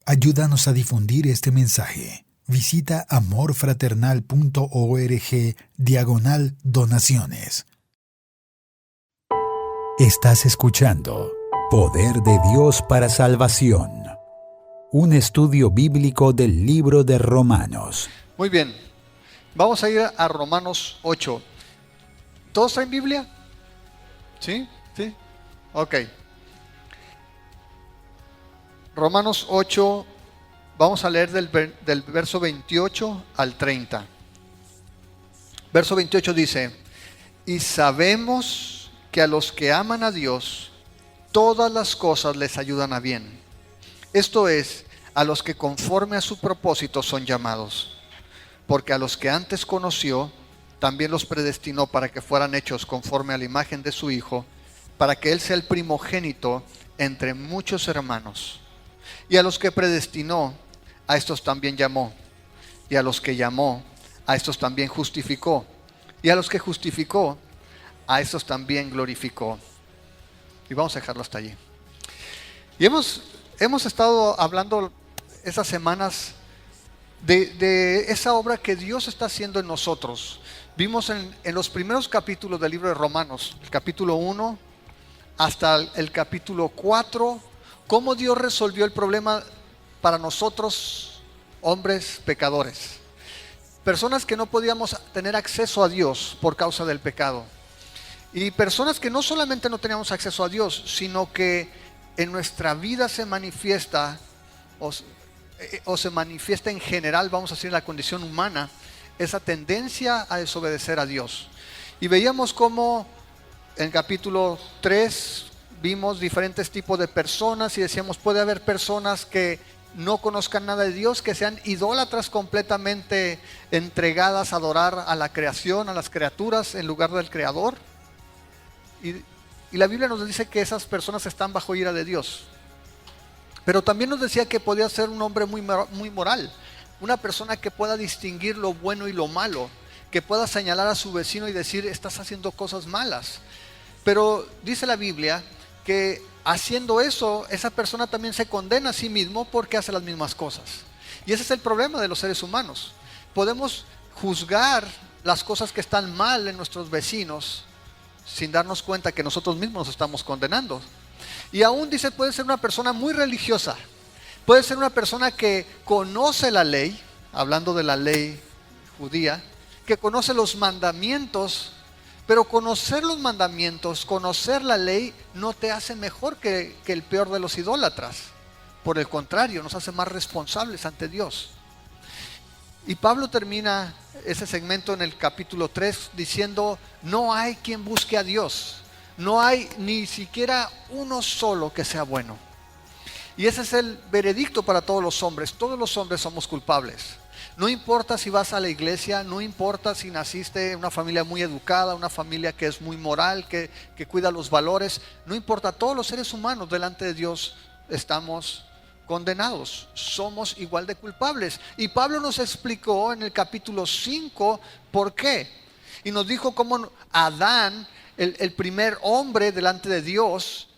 Ayúdanos a difundir este mensaje. Visita amorfraternal.org/donaciones. Estás escuchando Poder de Dios para Salvación, un estudio bíblico del libro de Romanos. Muy bien, vamos a ir a Romanos 8. ¿Todos traen Biblia? ¿Sí? ¿Sí? Ok. Romanos 8, vamos a leer del verso 28 al 30. Verso 28 dice: y sabemos que a los que aman a Dios, todas las cosas les ayudan a bien. Esto es, a los que conforme a su propósito son llamados. Porque a los que antes conoció, también los predestinó para que fueran hechos conforme a la imagen de su Hijo, para que Él sea el primogénito entre muchos hermanos. Y a los que predestinó, a estos también llamó. Y a los que llamó, a estos también justificó. Y a los que justificó, a estos también glorificó. Y vamos a dejarlo hasta allí. Y hemos estado hablando estas semanas de esa obra que Dios está haciendo en nosotros. Vimos en los primeros capítulos del libro de Romanos, el capítulo 1 hasta el capítulo 4, cómo Dios resolvió el problema para nosotros, hombres pecadores. Personas que no podíamos tener acceso a Dios por causa del pecado. Y personas que no solamente no teníamos acceso a Dios, sino que en nuestra vida se manifiesta, o se manifiesta en general, vamos a decir, la condición humana, esa tendencia a desobedecer a Dios. Y veíamos cómo en capítulo 3 vimos diferentes tipos de personas y decíamos, puede haber personas que no conozcan nada de Dios, que sean idólatras completamente entregadas a adorar a la creación, a las criaturas en lugar del Creador. Y la Biblia nos dice que esas personas están bajo ira de Dios. Pero también nos decía que podía ser un hombre muy moral, una persona que pueda distinguir lo bueno y lo malo, que pueda señalar a su vecino y decir, estás haciendo cosas malas. Pero dice la Biblia que haciendo eso, esa persona también se condena a sí mismo porque hace las mismas cosas. Y ese es el problema de los seres humanos. Podemos juzgar las cosas que están mal en nuestros vecinos sin darnos cuenta que nosotros mismos nos estamos condenando. Y aún dice, puede ser una persona muy religiosa, puede ser una persona que conoce la ley, hablando de la ley judía, que conoce los mandamientos, pero conocer los mandamientos, conocer la ley, no te hace mejor que el peor de los idólatras. Por el contrario, nos hace más responsables ante Dios. Y Pablo termina ese segmento en el capítulo 3 diciendo, no hay quien busque a Dios. No hay ni siquiera uno solo que sea bueno. Y ese es el veredicto para todos los hombres. Todos los hombres somos culpables. No importa si vas a la iglesia, no importa si naciste en una familia muy educada, una familia que es muy moral, que cuida los valores. No importa, todos los seres humanos delante de Dios estamos condenados. Somos igual de culpables. Y Pablo nos explicó en el capítulo 5 por qué. Y nos dijo cómo Adán, el primer hombre delante de Dios,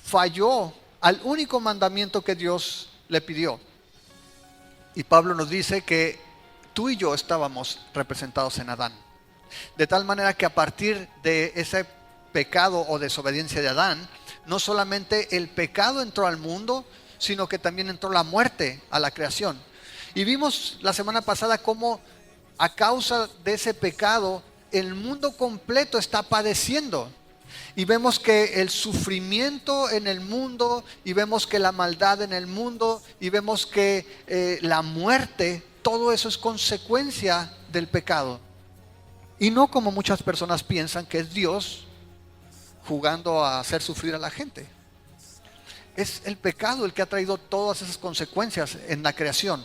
falló al único mandamiento que Dios le pidió. Y Pablo nos dice que tú y yo estábamos representados en Adán. De tal manera que a partir de ese pecado o desobediencia de Adán, no solamente el pecado entró al mundo, sino que también entró la muerte a la creación. Y vimos la semana pasada cómo a causa de ese pecado el mundo completo está padeciendo. Y vemos que el sufrimiento en el mundo, y vemos que la maldad en el mundo, y vemos que la muerte, todo eso es consecuencia del pecado. Y no como muchas personas piensan que es Dios jugando a hacer sufrir a la gente. Es el pecado el que ha traído todas esas consecuencias en la creación.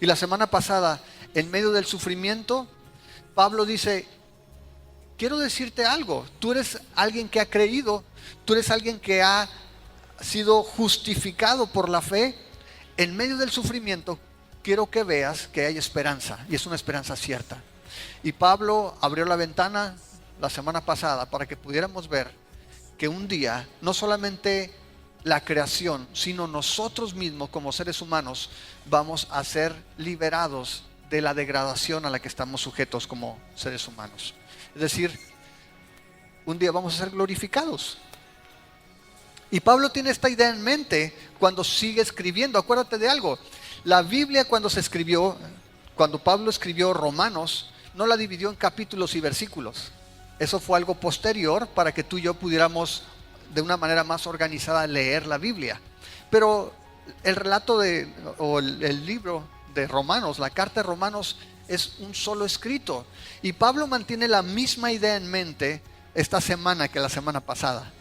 Y la semana pasada, en medio del sufrimiento, Pablo dice, quiero decirte algo, tú eres alguien que ha creído, tú eres alguien que ha sido justificado por la fe. En medio del sufrimiento, quiero que veas que hay esperanza, y es una esperanza cierta. Y Pablo abrió la ventana la semana pasada para que pudiéramos ver que un día no solamente la creación, sino nosotros mismos como seres humanos vamos a ser liberados de la degradación a la que estamos sujetos como seres humanos. Es decir, un día vamos a ser glorificados. Y Pablo tiene esta idea en mente cuando sigue escribiendo. Acuérdate de algo, la Biblia cuando Pablo escribió Romanos, no la dividió en capítulos y versículos. Eso fue algo posterior para que tú y yo pudiéramos de una manera más organizada leer la Biblia. Pero el relato el libro de Romanos, la carta de Romanos, es un solo escrito. Y Pablo mantiene la misma idea en mente esta semana que la semana pasada.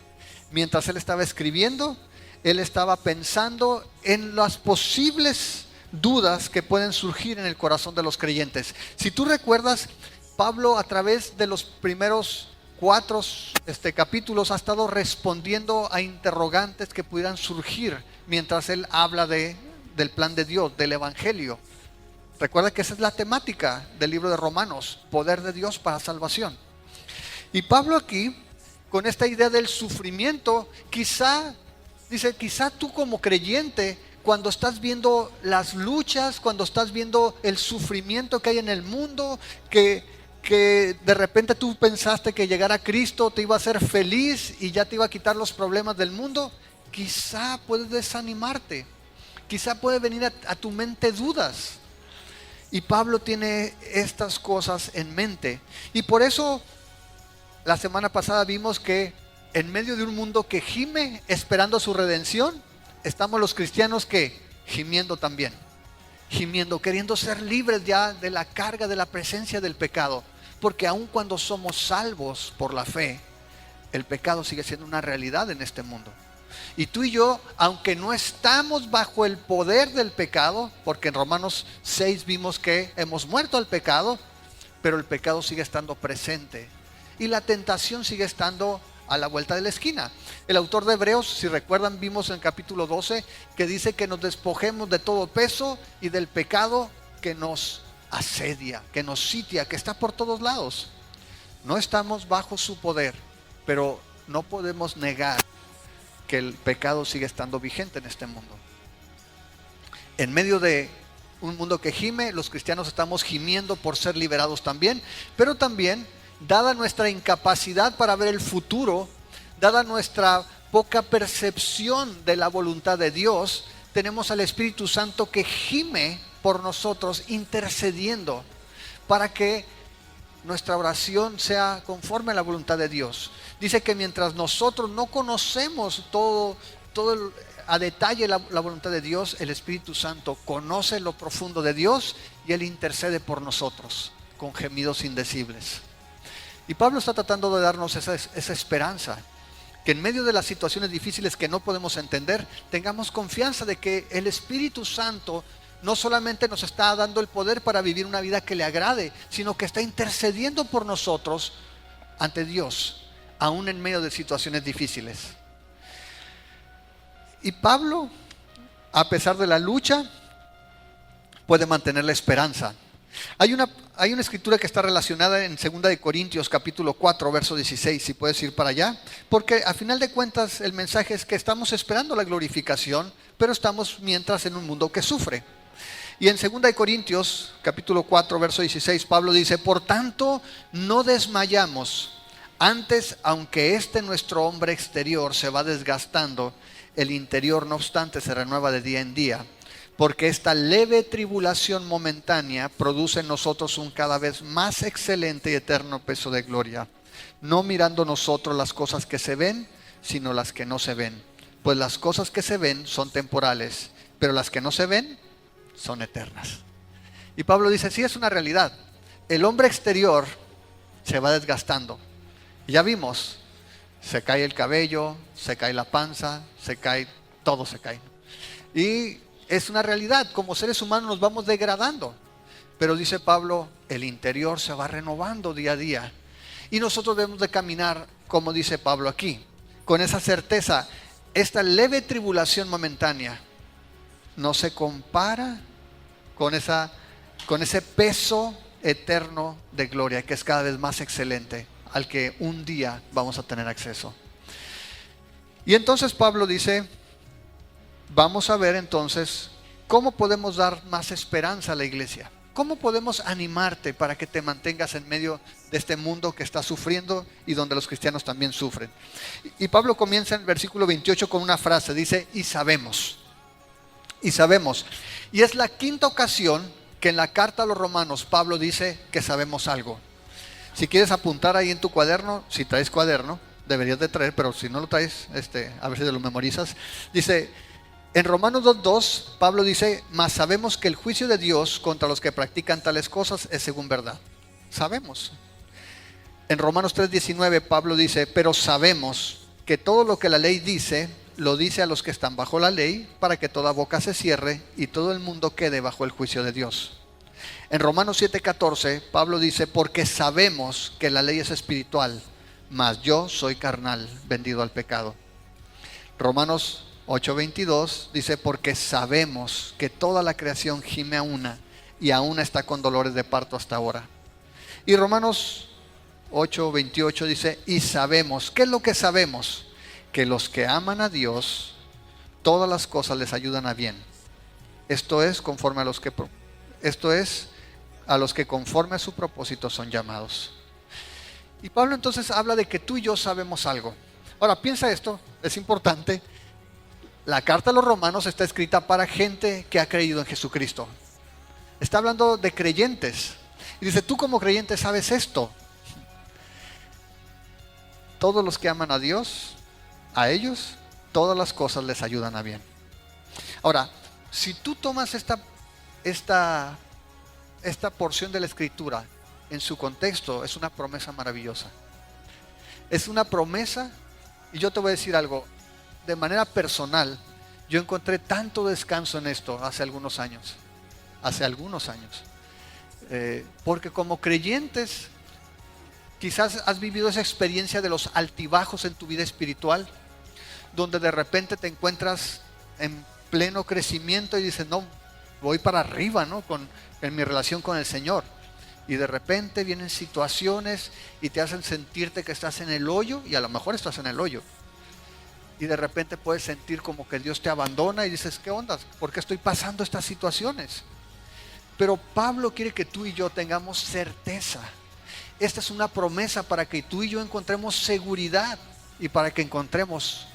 Mientras él estaba escribiendo, él estaba pensando en las posibles dudas que pueden surgir en el corazón de los creyentes. Si tú recuerdas, Pablo a través de los primeros 4 capítulos ha estado respondiendo a interrogantes que pudieran surgir mientras él habla del plan de Dios, del Evangelio. Recuerda que esa es la temática del libro de Romanos, poder de Dios para salvación. Y Pablo aquí, con esta idea del sufrimiento, quizá tú como creyente, cuando estás viendo las luchas, cuando estás viendo el sufrimiento que hay en el mundo, que de repente tú pensaste que llegar a Cristo te iba a hacer feliz y ya te iba a quitar los problemas del mundo, quizá puedes desanimarte, quizá puede venir a tu mente dudas. Y Pablo tiene estas cosas en mente. Y por eso la semana pasada vimos que en medio de un mundo que gime esperando su redención, estamos los cristianos que gimiendo también, gimiendo, queriendo ser libres ya de la carga de la presencia del pecado, porque aun cuando somos salvos por la fe, el pecado sigue siendo una realidad en este mundo. Y tú y yo, aunque no estamos bajo el poder del pecado, porque en Romanos 6 vimos que hemos muerto al pecado, pero el pecado sigue estando presente y la tentación sigue estando a la vuelta de la esquina. El autor de Hebreos, si recuerdan, vimos en el capítulo 12 que dice que nos despojemos de todo peso y del pecado que nos asedia, que nos sitia, que está por todos lados. No estamos bajo su poder, pero no podemos negar que el pecado sigue estando vigente en este mundo. En medio de un mundo que gime, los cristianos estamos gimiendo por ser liberados también, pero también, dada nuestra incapacidad para ver el futuro, dada nuestra poca percepción de la voluntad de Dios, tenemos al Espíritu Santo que gime por nosotros, intercediendo para que nuestra oración sea conforme a la voluntad de Dios. Dice que mientras nosotros no conocemos a detalle la voluntad de Dios, el Espíritu Santo conoce lo profundo de Dios y Él intercede por nosotros con gemidos indecibles. Y Pablo está tratando de darnos esa esperanza, que en medio de las situaciones difíciles que no podemos entender, tengamos confianza de que el Espíritu Santo no solamente nos está dando el poder para vivir una vida que le agrade, sino que está intercediendo por nosotros ante Dios, aún en medio de situaciones difíciles. Y Pablo, a pesar de la lucha, puede mantener la esperanza. Hay una escritura que está relacionada en 2 Corintios capítulo 4, verso 16, si puedes ir para allá, porque a final de cuentas el mensaje es que estamos esperando la glorificación, pero estamos mientras en un mundo que sufre. Y en 2 Corintios capítulo 4, verso 16, Pablo dice: por tanto, no desmayamos. Antes, aunque nuestro hombre exterior se va desgastando, el interior no obstante se renueva de día en día. Porque esta leve tribulación momentánea produce en nosotros un cada vez más excelente y eterno peso de gloria, no mirando nosotros las cosas que se ven, sino las que no se ven. Pues las cosas que se ven son temporales, pero las que no se ven son eternas. Y Pablo dice, sí, es una realidad. El hombre exterior se va desgastando. Ya vimos, se cae el cabello, se cae la panza, todo se cae. Y es una realidad, como seres humanos nos vamos degradando. Pero dice Pablo, el interior se va renovando día a día. Y nosotros debemos de caminar, como dice Pablo aquí, con esa certeza. Esta leve tribulación momentánea no se compara con ese peso eterno de gloria que es cada vez más excelente, al que un día vamos a tener acceso. Y entonces Pablo dice, vamos a ver entonces cómo podemos dar más esperanza a la iglesia. ¿Cómo podemos animarte para que te mantengas en medio de este mundo que está sufriendo y donde los cristianos también sufren? Y Pablo comienza en el versículo 28 con una frase, dice, y sabemos. Y sabemos. Y es la quinta ocasión que en la carta a los romanos Pablo dice que sabemos algo. Si quieres apuntar ahí en tu cuaderno, si traes cuaderno, deberías de traer, pero si no lo traes, a ver si te lo memorizas. Dice, en Romanos 2:2, Pablo dice, mas sabemos que el juicio de Dios contra los que practican tales cosas es según verdad. Sabemos. En Romanos 3:19, Pablo dice, pero sabemos que todo lo que la ley dice, lo dice a los que están bajo la ley, para que toda boca se cierre y todo el mundo quede bajo el juicio de Dios. En Romanos 7:14, Pablo dice, porque sabemos que la ley es espiritual, mas yo soy carnal, vendido al pecado. Romanos 8:22 dice, porque sabemos que toda la creación gime a una y aún está con dolores de parto hasta ahora. Y Romanos 8:28 dice, y sabemos, ¿qué es lo que sabemos? Que los que aman a Dios, todas las cosas les ayudan a bien. Esto es a los que conforme a su propósito son llamados. Y Pablo entonces habla de que tú y yo sabemos algo. Ahora piensa esto, es importante. La carta a los romanos está escrita para gente que ha creído en Jesucristo. Está hablando de creyentes. Y dice, tú como creyente sabes esto. Todos los que aman a Dios, a ellos, todas las cosas les ayudan a bien. Ahora, si tú tomas esta porción de la Escritura en su contexto, es una promesa maravillosa. Es una promesa, y yo te voy a decir algo. De manera personal, yo encontré tanto descanso en esto hace algunos años. Porque como creyentes, quizás has vivido esa experiencia de los altibajos en tu vida espiritual, donde de repente te encuentras en pleno crecimiento y dices, no, voy para arriba, ¿no? En mi relación con el Señor. Y de repente vienen situaciones y te hacen sentirte que estás en el hoyo, y a lo mejor estás en el hoyo. Y de repente puedes sentir como que Dios te abandona y dices, ¿qué onda? ¿Por qué estoy pasando estas situaciones? Pero Pablo quiere que tú y yo tengamos certeza. Esta es una promesa para que tú y yo encontremos seguridad y para que encontremos,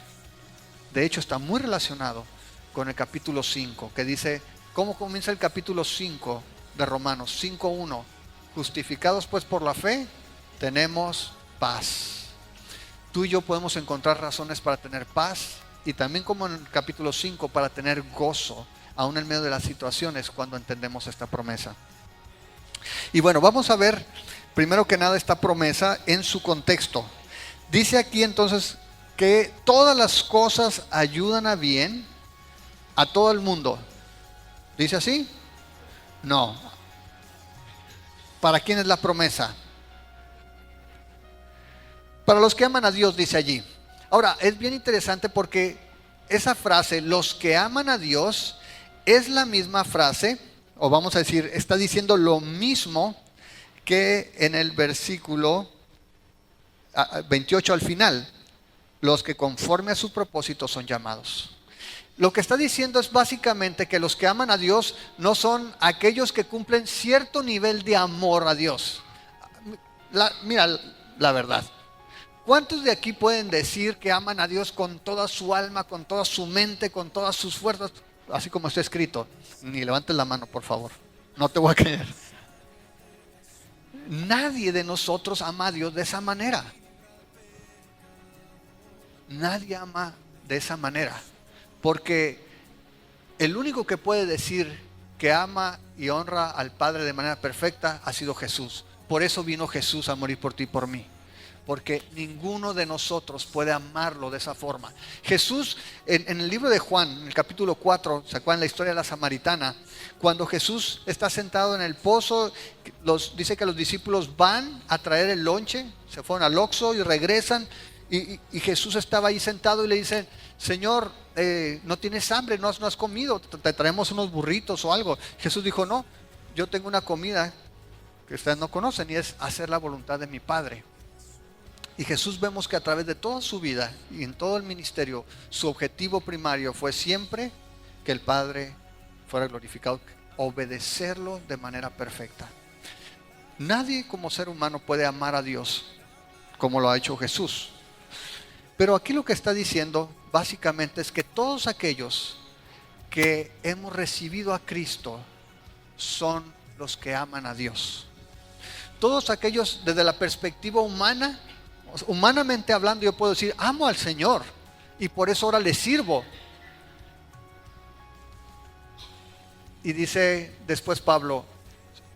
de hecho está muy relacionado con el capítulo 5, que dice, ¿cómo comienza el capítulo 5 de Romanos? 5:1, justificados pues por la fe, tenemos paz. Tú y yo podemos encontrar razones para tener paz y también, como en el capítulo 5, para tener gozo, aún en medio de las situaciones, cuando entendemos esta promesa. Y bueno, vamos a ver primero que nada esta promesa en su contexto. Dice aquí entonces que todas las cosas ayudan a bien a todo el mundo. ¿Dice así? No. ¿Para quién es la promesa? Para los que aman a Dios, dice allí. Ahora, es bien interesante porque esa frase, los que aman a Dios, es la misma frase, o vamos a decir, está diciendo lo mismo que en el versículo 28 al final. Los que conforme a su propósito son llamados. Lo que está diciendo es básicamente que los que aman a Dios no son aquellos que cumplen cierto nivel de amor a Dios. Mira la verdad. ¿Cuántos de aquí pueden decir que aman a Dios con toda su alma, con toda su mente, con todas sus fuerzas? Así como está escrito. Ni levantes la mano, por favor. No te voy a creer. Nadie de nosotros ama a Dios de esa manera. Nadie ama de esa manera. Porque el único que puede decir que ama y honra al Padre de manera perfecta ha sido Jesús. Por eso vino Jesús a morir por ti y por mí. Porque ninguno de nosotros puede amarlo de esa forma. Jesús, en el libro de Juan, en el capítulo 4, ¿se acuerdan la historia de la samaritana? Cuando Jesús está sentado en el pozo, dice que los discípulos van a traer el lonche, se fueron al Oxxo y regresan, y Jesús estaba ahí sentado y le dicen, Señor, ¿no tienes hambre? ¿No has comido? Te traemos unos burritos o algo. Jesús dijo, no, yo tengo una comida que ustedes no conocen y es hacer la voluntad de mi Padre. Y Jesús, vemos que a través de toda su vida y en todo el ministerio, su objetivo primario fue siempre que el Padre fuera glorificado, obedecerlo de manera perfecta. Nadie como ser humano puede amar a Dios como lo ha hecho Jesús. Pero aquí lo que está diciendo básicamente es que todos aquellos que hemos recibido a Cristo son los que aman a Dios. Todos aquellos desde la perspectiva humana, humanamente hablando, yo puedo decir, amo al Señor y por eso ahora le sirvo. Y dice después Pablo,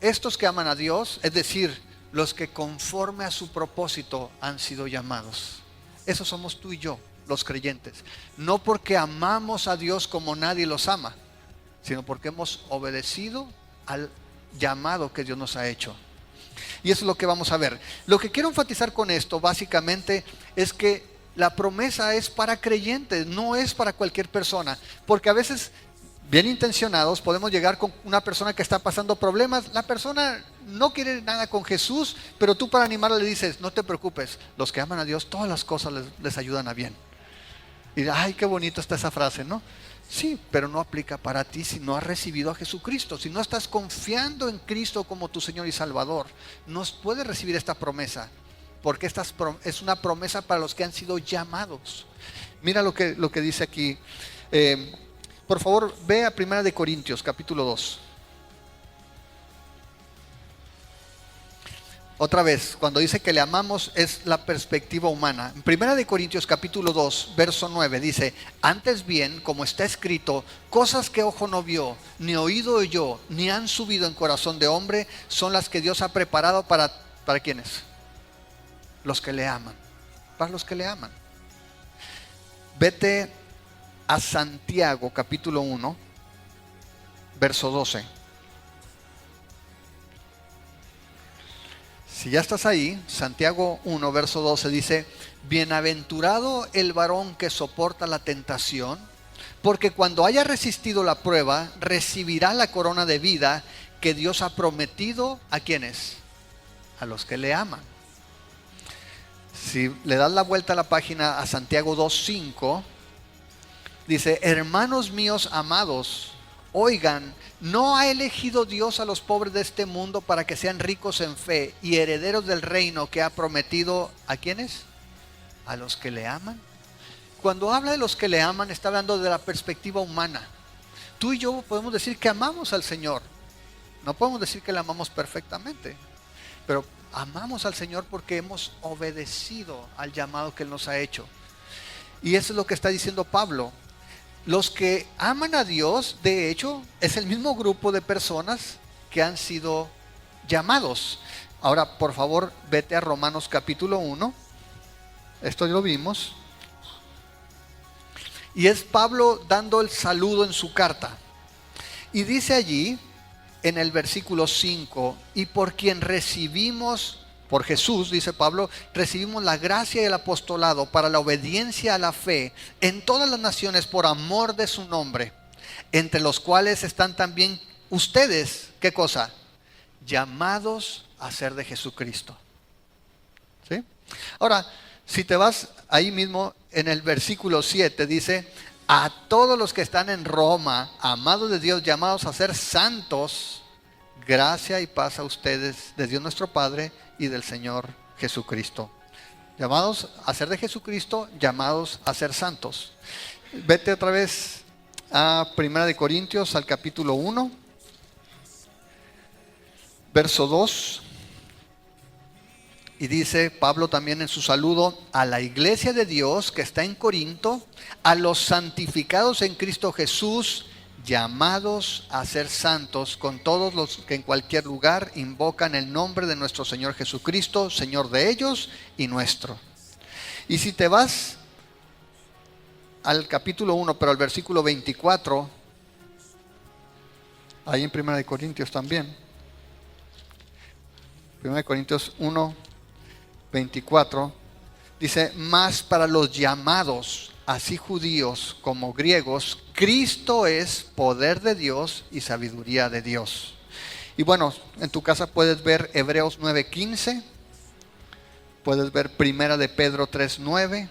estos que aman a Dios, es decir, los que conforme a su propósito han sido llamados. Esos somos tú y yo, los creyentes. No porque amamos a Dios como nadie los ama, sino porque hemos obedecido al llamado que Dios nos ha hecho. Y eso es lo que vamos a ver. Lo que quiero enfatizar con esto básicamente es que la promesa es para creyentes, no es para cualquier persona. Porque a veces, bien intencionados, podemos llegar con una persona que está pasando problemas. La persona no quiere nada con Jesús, pero tú para animarla le dices, no te preocupes, los que aman a Dios, todas las cosas les ayudan a bien. Y ay, qué bonito está esa frase, ¿no? Sí, pero no aplica para ti si no has recibido a Jesucristo. Si no estás confiando en Cristo como tu Señor y Salvador, no puedes recibir esta promesa. Porque esta es una promesa para los que han sido llamados. Mira lo que dice aquí. Por favor, ve a 1 Corintios, capítulo 2. Otra vez, cuando dice que le amamos es la perspectiva humana. En 1 Corintios capítulo 2, verso 9 dice, antes bien, como está escrito, cosas que ojo no vio, ni oído oyó, ni han subido en corazón de hombre, son las que Dios ha preparado ¿para quiénes? Los que le aman. Para los que le aman. Vete a Santiago capítulo 1, verso 12. Si ya estás ahí, Santiago 1, verso 12 dice, bienaventurado el varón que soporta la tentación, porque cuando haya resistido la prueba, recibirá la corona de vida que Dios ha prometido, ¿a quiénes? A los que le aman. Si le das la vuelta a la página a Santiago 2:5, dice, hermanos míos amados, oigan, ¿no ha elegido Dios a los pobres de este mundo para que sean ricos en fe y herederos del reino que ha prometido a quiénes? A los que le aman. Cuando habla de los que le aman, está hablando de la perspectiva humana. Tú y yo podemos decir que amamos al Señor. No podemos decir que le amamos perfectamente, pero amamos al Señor porque hemos obedecido al llamado que Él nos ha hecho. Y eso es lo que está diciendo Pablo. Los que aman a Dios, de hecho, es el mismo grupo de personas que han sido llamados. Ahora, por favor, vete a Romanos capítulo 1. Esto ya lo vimos. Y es Pablo dando el saludo en su carta. Y dice allí, en el versículo 5, y por quien recibimos, por Jesús, dice Pablo, recibimos la gracia y el apostolado para la obediencia a la fe en todas las naciones por amor de su nombre, entre los cuales están también ustedes, ¿qué cosa? Llamados a ser de Jesucristo. ¿Sí? Ahora, si te vas ahí mismo en el versículo 7, dice, a todos los que están en Roma, amados de Dios, llamados a ser santos, gracia y paz a ustedes de Dios nuestro Padre y del Señor Jesucristo. Llamados a ser de Jesucristo, llamados a ser santos. Vete otra vez a 1 Corintios, al capítulo 1, verso 2. Y dice Pablo también en su saludo a la iglesia de Dios que está en Corinto, a los santificados en Cristo Jesús, llamados a ser santos, con todos los que en cualquier lugar invocan el nombre de nuestro Señor Jesucristo, Señor de ellos y nuestro. Y si te vas al capítulo 1, pero al versículo 24, ahí en 1 Corintios también, 1 Corintios 1, 24, dice, mas para los llamados, así judíos como griegos, Cristo es poder de Dios y sabiduría de Dios. Y bueno, en tu casa puedes ver Hebreos 9:15, puedes ver 1 de Pedro 3:9,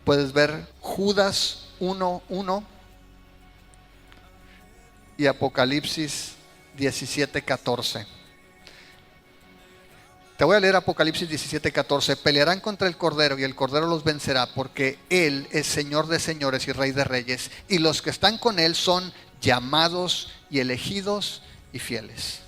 puedes ver Judas 1:1 y Apocalipsis 17:14. Te voy a leer Apocalipsis 17:14. Pelearán contra el Cordero y el Cordero los vencerá, porque Él es Señor de señores y Rey de reyes, y los que están con Él son llamados y elegidos y fieles.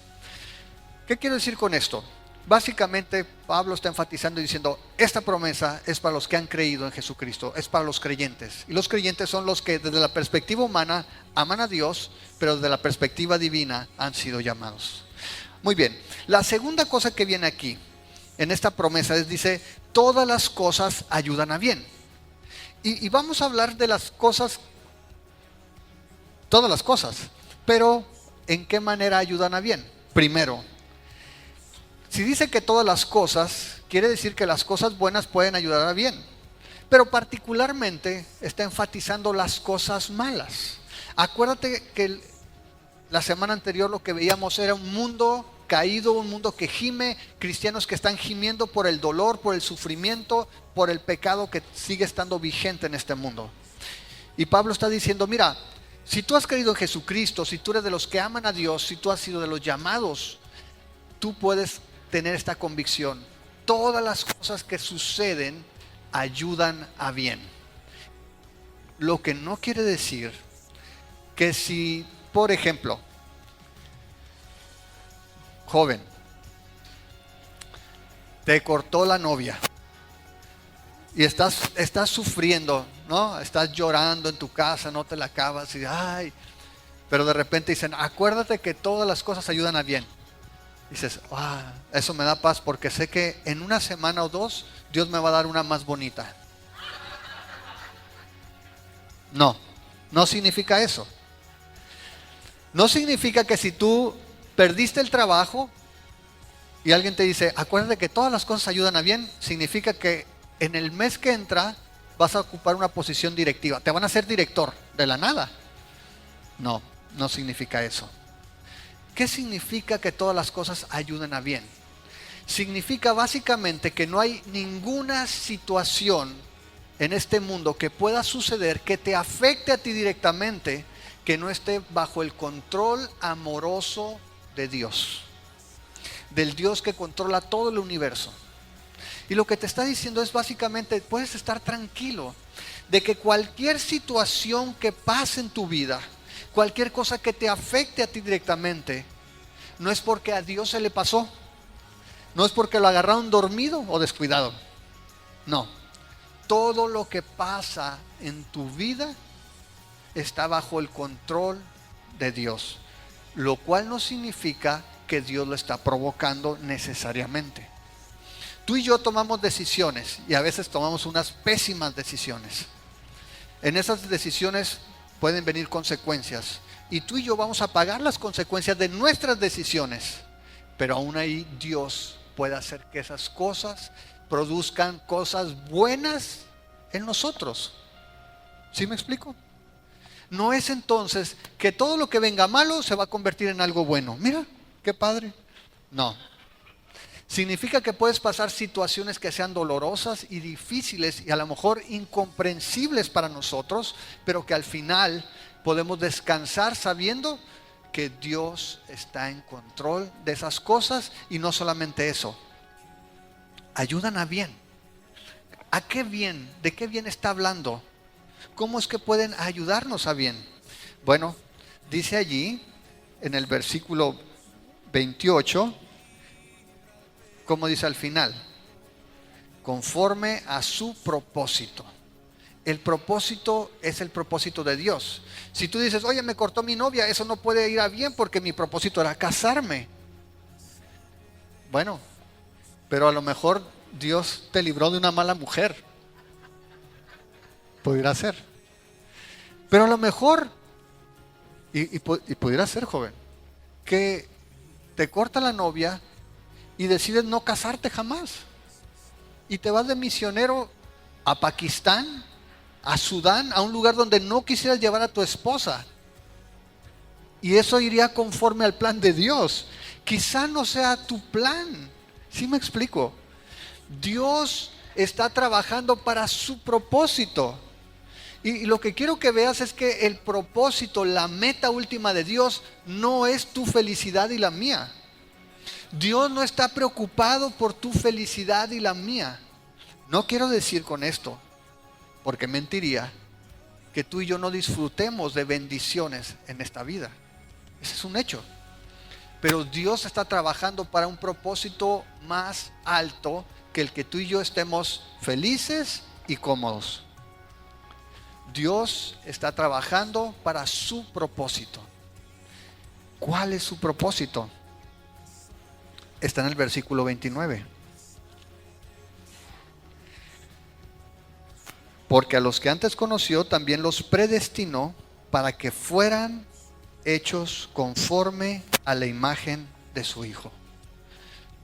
¿Qué quiero decir con esto? Básicamente Pablo está enfatizando y diciendo, esta promesa es para los que han creído en Jesucristo, es para los creyentes. Y los creyentes son los que desde la perspectiva humana aman a Dios, pero desde la perspectiva divina han sido llamados. Muy bien, la segunda cosa que viene aquí, en esta promesa, dice, todas las cosas ayudan a bien. Y vamos a hablar de las cosas, todas las cosas, pero ¿en qué manera ayudan a bien? Primero, si dice que todas las cosas, quiere decir que las cosas buenas pueden ayudar a bien, pero particularmente está enfatizando las cosas malas. Acuérdate que la semana anterior lo que veíamos era un mundo caído, un mundo que gime, cristianos que están gimiendo por el dolor, por el sufrimiento, por el pecado que sigue estando vigente en este mundo. Y Pablo está diciendo, mira, si tú has creído en Jesucristo, si tú eres de los que aman a Dios, si tú has sido de los llamados, tú puedes tener esta convicción. Todas las cosas que suceden ayudan a bien. Lo que no quiere decir que si, por ejemplo, joven, te cortó la novia y estás sufriendo, ¿no? Estás llorando en tu casa, no te la acabas y pero de repente dicen, acuérdate que todas las cosas ayudan a bien. Dices, eso me da paz porque sé que en una semana o dos Dios me va a dar una más bonita. No significa eso. No significa que si tú perdiste el trabajo y alguien te dice, acuérdate que todas las cosas ayudan a bien, significa que en el mes que entra vas a ocupar una posición directiva. Te van a hacer director de la nada. No significa eso. ¿Qué significa que todas las cosas ayudan a bien? Significa básicamente que no hay ninguna situación en este mundo que pueda suceder que te afecte a ti directamente, que no esté bajo el control amoroso de Dios, del Dios que controla todo el universo. Y lo que te está diciendo es básicamente, puedes estar tranquilo de que cualquier situación que pase en tu vida, cualquier cosa que te afecte a ti directamente, no es porque a Dios se le pasó, no es porque lo agarraron dormido o descuidado. No, todo lo que pasa en tu vida está bajo el control de Dios, lo cual no significa que Dios lo está provocando necesariamente. Tú y yo tomamos decisiones y a veces tomamos unas pésimas decisiones. En esas decisiones pueden venir consecuencias y tú y yo vamos a pagar las consecuencias de nuestras decisiones, pero aún ahí Dios puede hacer que esas cosas produzcan cosas buenas en nosotros. ¿Sí me explico? No es entonces que todo lo que venga malo se va a convertir en algo bueno. Mira, qué padre. No. Significa que puedes pasar situaciones que sean dolorosas y difíciles y a lo mejor incomprensibles para nosotros, pero que al final podemos descansar sabiendo que Dios está en control de esas cosas. Y no solamente eso, ayudan a bien. ¿A qué bien? ¿De qué bien está hablando? ¿Cómo es que pueden ayudarnos a bien? Bueno, dice allí en el versículo 28, como dice al final, conforme a su propósito. El propósito es el propósito de Dios. Si tú dices, oye, me cortó mi novia, eso no puede ir a bien porque mi propósito era casarme. Bueno, pero a lo mejor Dios te libró de una mala mujer. Pudiera ser. Pero a lo mejor, y pudiera ser, joven, que te corta la novia y decides no casarte jamás. Y te vas de misionero a Pakistán, a Sudán, a un lugar donde no quisieras llevar a tu esposa. Y eso iría conforme al plan de Dios. Quizá no sea tu plan. ¿Sí me explico? Dios está trabajando para su propósito. Y lo que quiero que veas es que el propósito, la meta última de Dios no es tu felicidad y la mía. Dios no está preocupado por tu felicidad y la mía. No quiero decir con esto, porque mentiría, que tú y yo no disfrutemos de bendiciones en esta vida. Ese es un hecho. Pero Dios está trabajando para un propósito más alto que el que tú y yo estemos felices y cómodos. Dios está trabajando para su propósito. ¿Cuál es su propósito? Está en el versículo 29. Porque a los que antes conoció también los predestinó para que fueran hechos conforme a la imagen de su Hijo.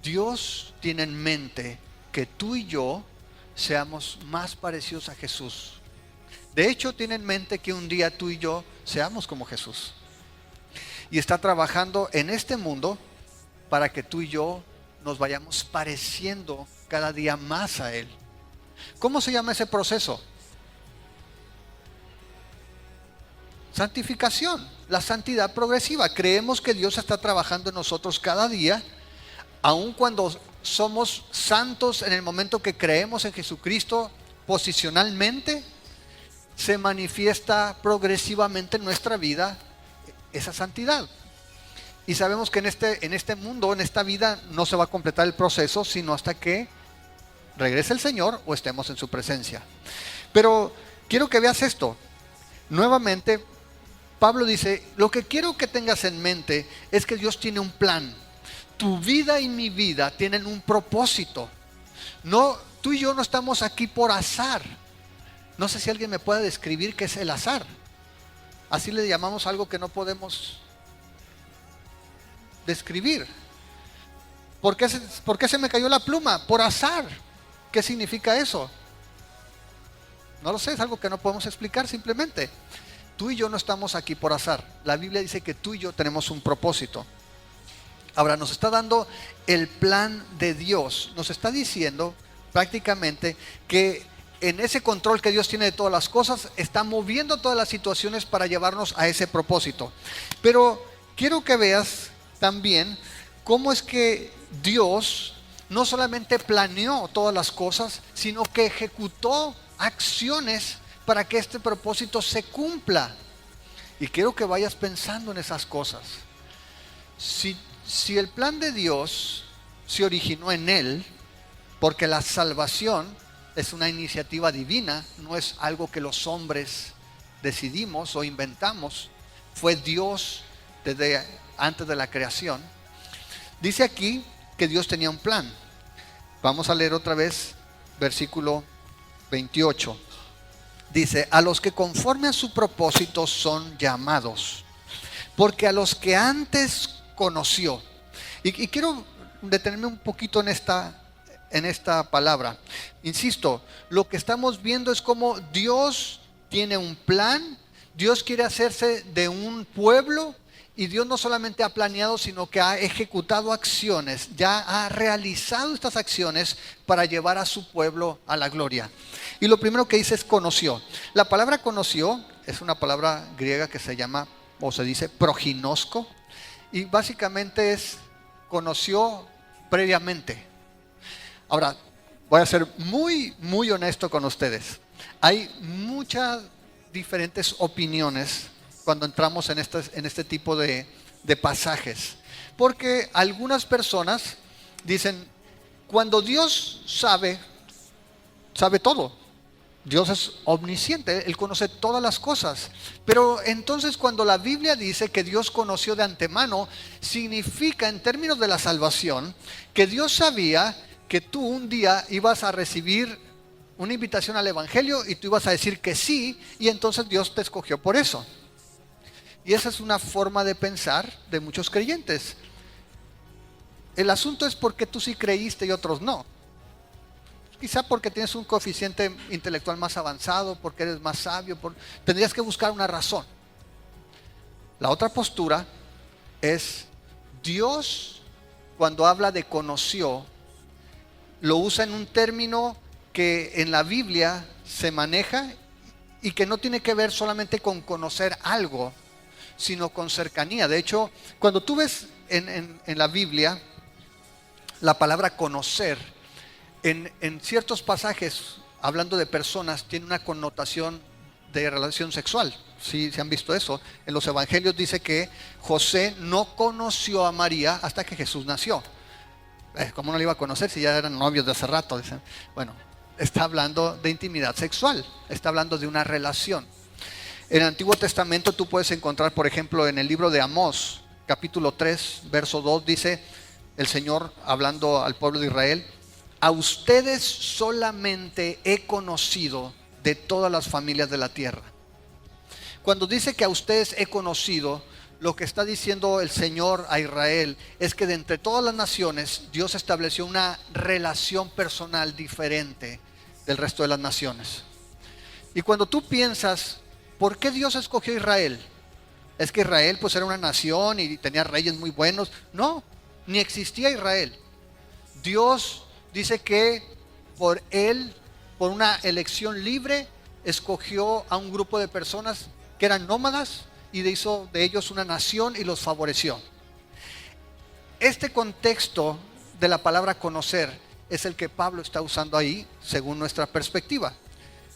Dios tiene en mente que tú y yo seamos más parecidos a Jesús. De hecho, tiene en mente que un día tú y yo seamos como Jesús. Y está trabajando en este mundo para que tú y yo nos vayamos pareciendo cada día más a Él. ¿Cómo se llama ese proceso? Santificación, la santidad progresiva. Creemos que Dios está trabajando en nosotros cada día, aun cuando somos santos en el momento que creemos en Jesucristo posicionalmente, se manifiesta progresivamente en nuestra vida esa santidad. Y sabemos que en este mundo, en esta vida, no se va a completar el proceso, sino hasta que regrese el Señor o estemos en su presencia. Pero quiero que veas esto. Nuevamente, Pablo dice, lo que quiero que tengas en mente es que Dios tiene un plan. Tu vida y mi vida tienen un propósito. No, tú y yo no estamos aquí por azar. No sé si alguien me puede describir qué es el azar. Así le llamamos algo que no podemos describir. ¿Por qué se me cayó la pluma? Por azar. ¿Qué significa eso? No lo sé, es algo que no podemos explicar simplemente. Tú y yo no estamos aquí por azar. La Biblia dice que tú y yo tenemos un propósito. Ahora nos está dando el plan de Dios. Nos está diciendo prácticamente que en ese control que Dios tiene de todas las cosas, está moviendo todas las situaciones para llevarnos a ese propósito. Pero quiero que veas también cómo es que Dios no solamente planeó todas las cosas, sino que ejecutó acciones para que este propósito se cumpla. Y quiero que vayas pensando en esas cosas. Si el plan de Dios se originó en Él, porque la salvación es una iniciativa divina, no es algo que los hombres decidimos o inventamos, fue Dios desde antes de la creación. Dice aquí que Dios tenía un plan. Vamos a leer otra vez versículo 28. Dice, a los que conforme a su propósito son llamados, porque a los que antes conoció. Y quiero detenerme un poquito en esta palabra. Insisto, lo que estamos viendo es cómo Dios tiene un plan. Dios quiere hacerse de un pueblo. Y Dios no solamente ha planeado, sino que ha ejecutado acciones, ya ha realizado estas acciones para llevar a su pueblo a la gloria. Y lo primero que dice es conoció. La palabra conoció es una palabra griega que se llama, o se dice, proginosko. Y básicamente es conoció previamente. Ahora, voy a ser muy, muy honesto con ustedes. Hay muchas diferentes opiniones cuando entramos en este tipo de pasajes. Porque algunas personas dicen, cuando Dios sabe todo. Dios es omnisciente, Él conoce todas las cosas. Pero entonces cuando la Biblia dice que Dios conoció de antemano, significa en términos de la salvación, que Dios sabía que tú un día ibas a recibir una invitación al Evangelio y tú ibas a decir que sí, y entonces Dios te escogió por eso. Y esa es una forma de pensar de muchos creyentes. El asunto es por qué tú sí creíste y otros no. Quizá porque tienes un coeficiente intelectual más avanzado, porque eres más sabio. Tendrías que buscar una razón. La otra postura es Dios, cuando habla de conoció, lo usa en un término que en la Biblia se maneja y que no tiene que ver solamente con conocer algo, sino con cercanía. De hecho, cuando tú ves en la Biblia la palabra conocer, en ciertos pasajes, hablando de personas, tiene una connotación de relación sexual. ¿Sí se han visto eso? En los evangelios dice que José no conoció a María hasta que Jesús nació. ¿Cómo no le iba a conocer si ya eran novios de hace rato? Dicen. Bueno, está hablando de intimidad sexual, está hablando de una relación. En el Antiguo Testamento tú puedes encontrar, por ejemplo, en el libro de Amós, capítulo 3, verso 2, dice el Señor hablando al pueblo de Israel: a ustedes solamente he conocido de todas las familias de la tierra. Cuando dice que a ustedes he conocido, lo que está diciendo el Señor a Israel es que de entre todas las naciones Dios estableció una relación personal diferente del resto de las naciones. Y cuando tú piensas, ¿por qué Dios escogió a Israel? Es que Israel pues era una nación y tenía reyes muy buenos. No, ni existía Israel. Dios dice que por él, por una elección libre, escogió a un grupo de personas que eran nómadas y hizo de ellos una nación y los favoreció. Este contexto de la palabra conocer es el que Pablo está usando ahí, según nuestra perspectiva.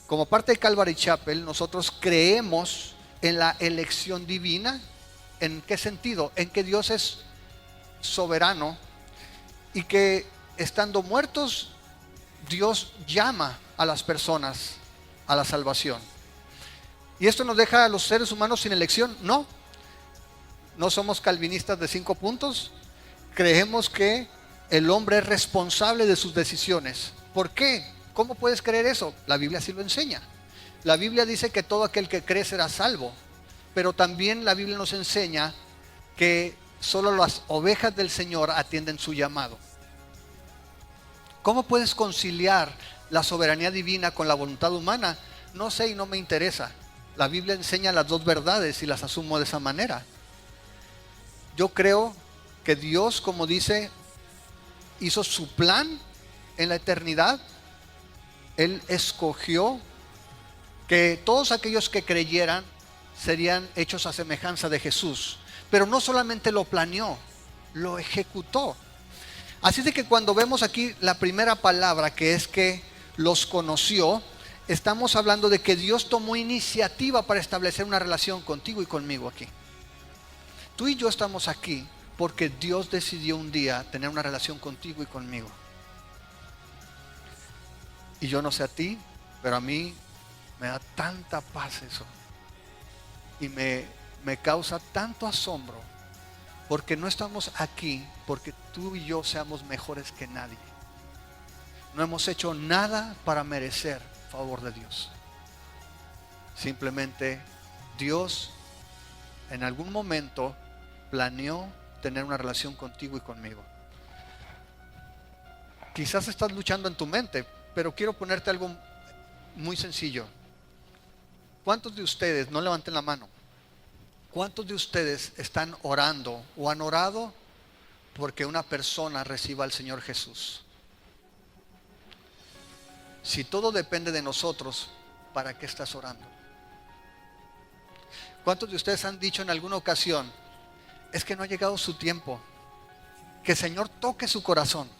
Como parte de Calvary Chapel, nosotros creemos en la elección divina. ¿En qué sentido? En que Dios es soberano y que estando muertos, Dios llama a las personas a la salvación. ¿Y esto nos deja a los seres humanos sin elección? No. No somos calvinistas de 5 puntos. Creemos que el hombre es responsable de sus decisiones. ¿Por qué? ¿Cómo puedes creer eso? La Biblia sí lo enseña. La Biblia dice que todo aquel que cree será salvo. Pero también la Biblia nos enseña que solo las ovejas del Señor atienden su llamado. ¿Cómo puedes conciliar la soberanía divina con la voluntad humana? No sé y no me interesa. La Biblia enseña las dos verdades y las asumo de esa manera. Yo creo que Dios, como dice, hizo su plan en la eternidad. Él escogió que todos aquellos que creyeran serían hechos a semejanza de Jesús. Pero no solamente lo planeó, lo ejecutó. Así de que cuando vemos aquí la primera palabra, que es que los conoció, estamos hablando de que Dios tomó iniciativa para establecer una relación contigo y conmigo aquí. Tú y yo estamos aquí porque Dios decidió un día tener una relación contigo y conmigo. Y yo no sé a ti, pero a mí me da tanta paz eso. Y me causa tanto asombro, porque no estamos aquí porque tú y yo seamos mejores que nadie. No hemos hecho nada para merecer favor de Dios. Simplemente Dios en algún momento planeó tener una relación contigo y conmigo. Quizás estás luchando en tu mente, pero quiero ponerte algo muy sencillo. ¿Cuántos de ustedes, no levanten la mano, cuántos de ustedes están orando o han orado porque una persona reciba al Señor Jesús? Si todo depende de nosotros, ¿para qué estás orando? ¿Cuántos de ustedes han dicho en alguna ocasión, es que no ha llegado su tiempo, que el Señor toque su corazón?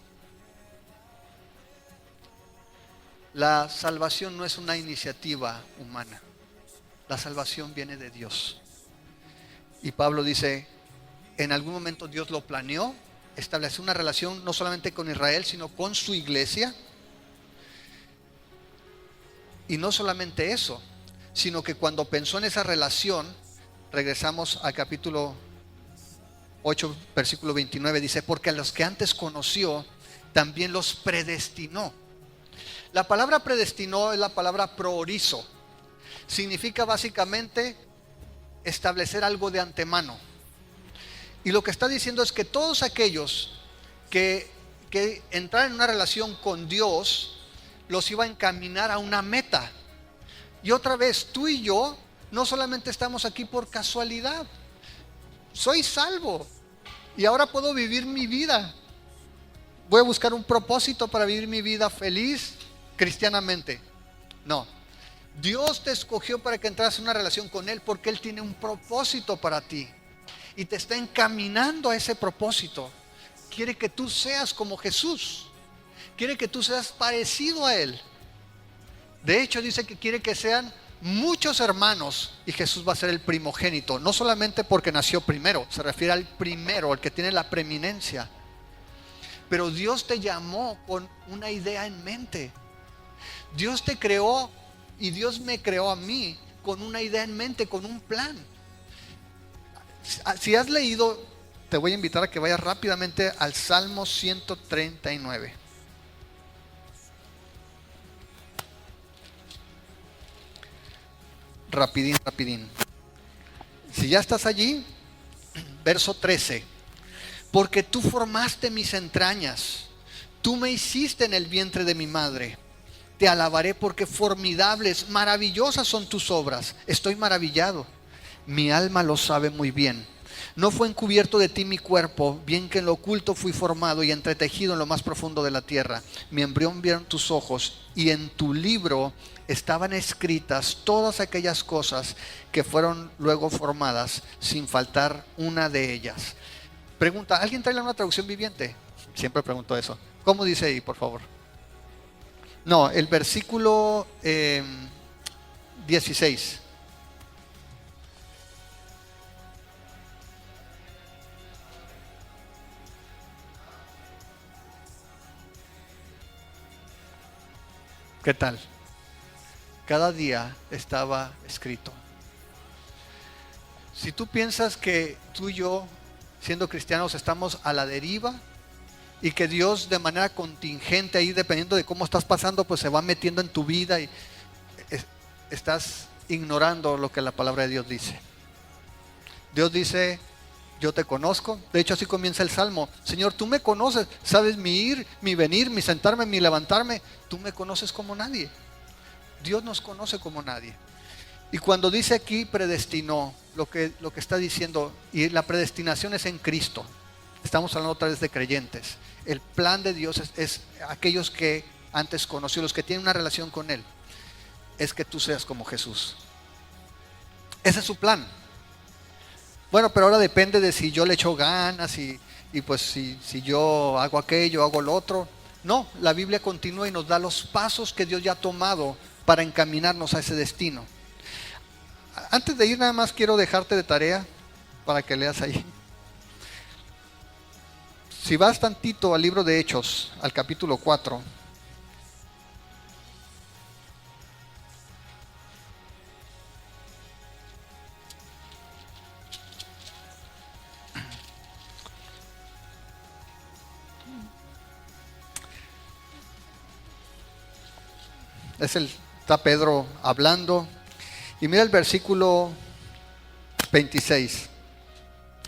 La salvación no es una iniciativa humana. La salvación viene de Dios. Y Pablo dice, en algún momento Dios lo planeó, estableció una relación no solamente con Israel, sino con su iglesia. Y no solamente eso, sino que cuando pensó en esa relación, regresamos al capítulo 8, versículo 29, dice, porque a los que antes conoció, también los predestinó. La palabra predestinó es la palabra proorizo. Significa básicamente establecer algo de antemano. Y lo que está diciendo es que todos aquellos que entraran en una relación con Dios, los iba a encaminar a una meta. Y otra vez, tú y yo no solamente estamos aquí por casualidad. Soy salvo y ahora puedo vivir mi vida. Voy a buscar un propósito para vivir mi vida feliz cristianamente. No, Dios te escogió para que entras en una relación con Él porque Él tiene un propósito para ti y te está encaminando a ese propósito. Quiere que tú seas como Jesús. Quiere que tú seas parecido a Él. De hecho, dice que quiere que sean muchos hermanos y Jesús va a ser el primogénito. No solamente porque nació primero, se refiere al primero, al que tiene la preeminencia. Pero Dios te llamó con una idea en mente. Dios te creó y Dios me creó a mí con una idea en mente, con un plan. Si has leído, te voy a invitar a que vayas rápidamente al Salmo 139. Rapidín, rapidín. Si ya estás allí, verso 13. Porque tú formaste mis entrañas, tú me hiciste en el vientre de mi madre. Te alabaré porque formidables, maravillosas son tus obras. Estoy maravillado. Mi alma lo sabe muy bien. No fue encubierto de ti mi cuerpo, bien que en lo oculto fui formado y entretejido en lo más profundo de la tierra. Mi embrión vieron tus ojos y en tu libro estaban escritas todas aquellas cosas que fueron luego formadas, sin faltar una de ellas. Pregunta, ¿alguien trae una traducción viviente? Siempre pregunto eso. ¿Cómo dice ahí, por favor? No, el versículo 16. ¿Qué tal? Cada día estaba escrito. Si tú piensas que tú y yo, siendo cristianos, estamos a la deriva y que Dios de manera contingente ahí, dependiendo de cómo estás pasando, pues se va metiendo en tu vida y estás ignorando lo que la palabra de Dios dice. Dios dice, yo te conozco. De hecho, así comienza el Salmo. Señor, tú me conoces, sabes mi ir, mi venir, mi sentarme, mi levantarme. Tú me conoces como nadie. Dios nos conoce como nadie. Y cuando dice aquí predestinó, lo que está diciendo, y la predestinación es en Cristo. Estamos hablando otra vez de creyentes. El plan de Dios es aquellos que antes conoció, los que tienen una relación con Él. Es que tú seas como Jesús. Ese es su plan. Bueno, pero ahora depende de si yo le echo ganas y pues si yo hago aquello, hago lo otro. No, la Biblia continúa y nos da los pasos que Dios ya ha tomado para encaminarnos a ese destino. Antes de ir, nada más quiero dejarte de tarea para que leas ahí. Si vas tantito al libro de Hechos, al capítulo 4. Está Pedro hablando. Y mira el versículo 26.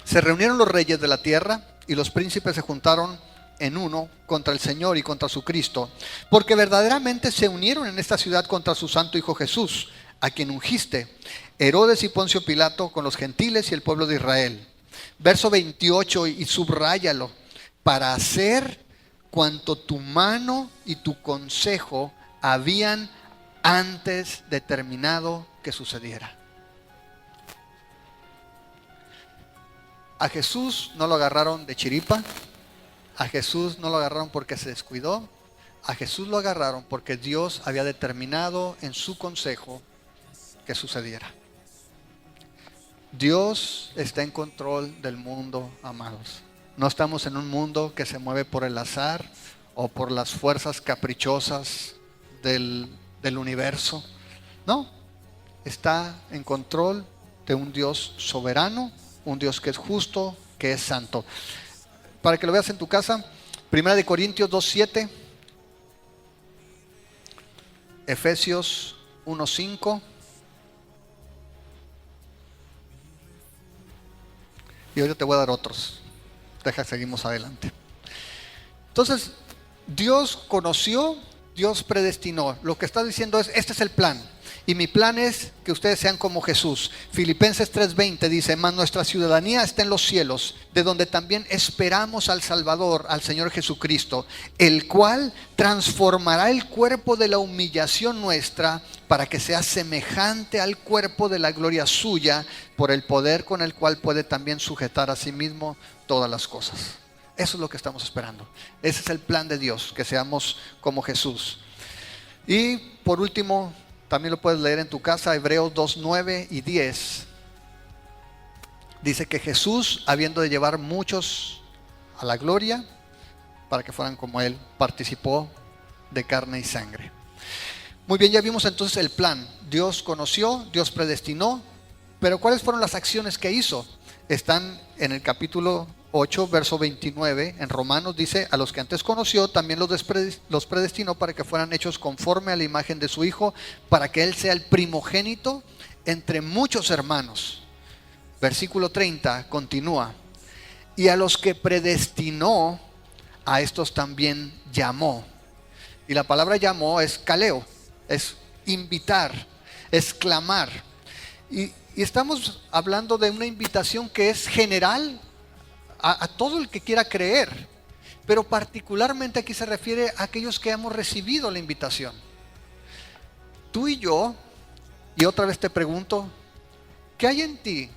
Se reunieron los reyes de la tierra y los príncipes se juntaron en uno contra el Señor y contra su Cristo, porque verdaderamente se unieron en esta ciudad contra su santo Hijo Jesús, a quien ungiste, Herodes y Poncio Pilato, con los gentiles y el pueblo de Israel. Verso 28, y subráyalo, para hacer cuanto tu mano y tu consejo habían antes determinado que sucediera. A Jesús no lo agarraron de chiripa, a Jesús no lo agarraron porque se descuidó, a Jesús lo agarraron porque Dios había determinado en su consejo que sucediera. Dios está en control del mundo, amados. No estamos en un mundo que se mueve por el azar o por las fuerzas caprichosas del universo. No, está en control de un Dios soberano, un Dios que es justo, que es santo. Para que lo veas en tu casa, 1 Corintios 2:7, Efesios 1:5 y ahora te voy a dar otros. Seguimos adelante. Entonces, Dios conoció, Dios predestinó. Lo que está diciendo es, este es el plan. Y mi plan es que ustedes sean como Jesús. Filipenses 3:20 dice: mas nuestra ciudadanía está en los cielos, de donde también esperamos al Salvador, al Señor Jesucristo, el cual transformará el cuerpo de la humillación nuestra para que sea semejante al cuerpo de la gloria suya, por el poder con el cual puede también sujetar a sí mismo todas las cosas. Eso es lo que estamos esperando. Ese es el plan de Dios, que seamos como Jesús. Y por último, también lo puedes leer en tu casa, Hebreos 2:9 y 10. Dice que Jesús, habiendo de llevar muchos a la gloria, para que fueran como Él, participó de carne y sangre. Muy bien, ya vimos entonces el plan. Dios conoció, Dios predestinó, pero ¿cuáles fueron las acciones que hizo? Están en el capítulo 8, verso 29, en Romanos dice: a los que antes conoció, también los predestinó para que fueran hechos conforme a la imagen de su Hijo, para que Él sea el primogénito entre muchos hermanos. Versículo 30 continúa: y a los que predestinó, a estos también llamó. Y la palabra llamó es kaleo, es invitar, es clamar. Y estamos hablando de una invitación que es general a todo el que quiera creer, pero particularmente aquí se refiere a aquellos que hemos recibido la invitación. Tú y yo, y otra vez te pregunto, ¿qué hay en ti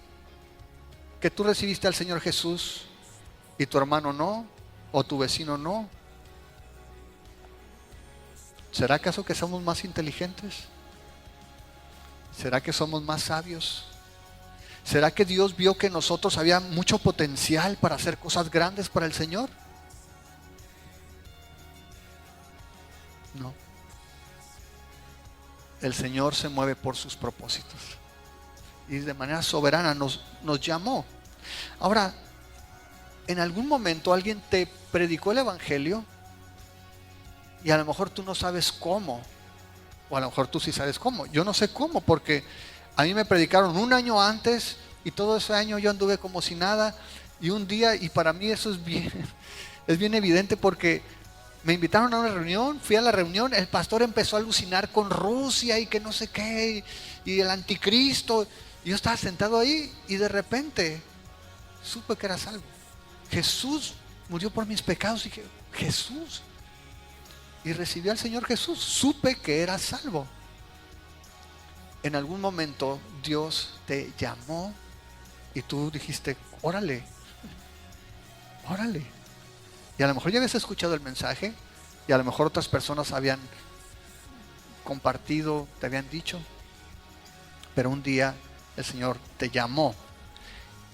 que tú recibiste al Señor Jesús y tu hermano no, o tu vecino no? ¿Será acaso que somos más inteligentes? ¿Será que somos más sabios? ¿Será que Dios vio que en nosotros había mucho potencial para hacer cosas grandes para el Señor? No. El Señor se mueve por sus propósitos y de manera soberana nos llamó. Ahora, en algún momento alguien te predicó el Evangelio y a lo mejor tú no sabes cómo, o a lo mejor tú sí sabes cómo. Yo no sé cómo, porque a mí me predicaron un año antes y todo ese año yo anduve como si nada, y un día, y para mí eso es bien evidente, porque me invitaron a una reunión, fui a la reunión, el pastor empezó a alucinar con Rusia y que no sé qué, y el anticristo, y yo estaba sentado ahí y de repente supe que era salvo. Jesús murió por mis pecados, y dije: Jesús, y recibí al Señor Jesús, supe que era salvo. En algún momento Dios te llamó y tú dijiste: órale, órale. Y a lo mejor ya habías escuchado el mensaje, y a lo mejor otras personas habían compartido, te habían dicho, pero un día el Señor te llamó